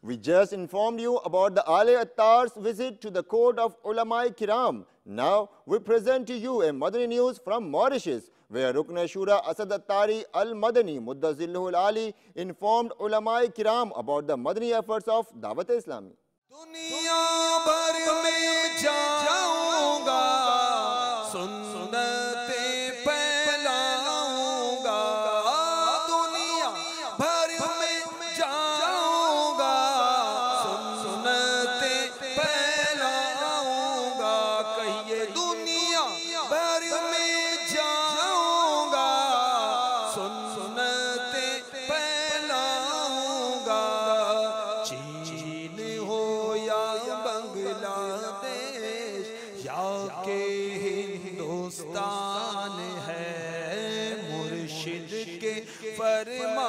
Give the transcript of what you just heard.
We just informed you about the Ali Attar's visit to the court of Ulama-e-Kiram. Now we present to you a Madani news from Mauritius, where Rukn-e-Shura Asad Attari al-Madani Muddazilluhul Ali informed Ulama-e-Kiram about the Madani efforts of Dawateislami. दुनिया भर में जाऊंगा, सुन्नतें फैलाऊंगा, दुनिया भर में जाऊंगा, सुन्नतें फैलाऊंगा, कहिए दुनिया भर में जाऊंगा, सुन्नतें फैलाऊंगा, चीन हो या बांग्लादेश या के हिंदुस्तान है, मुर्शिद के फरमा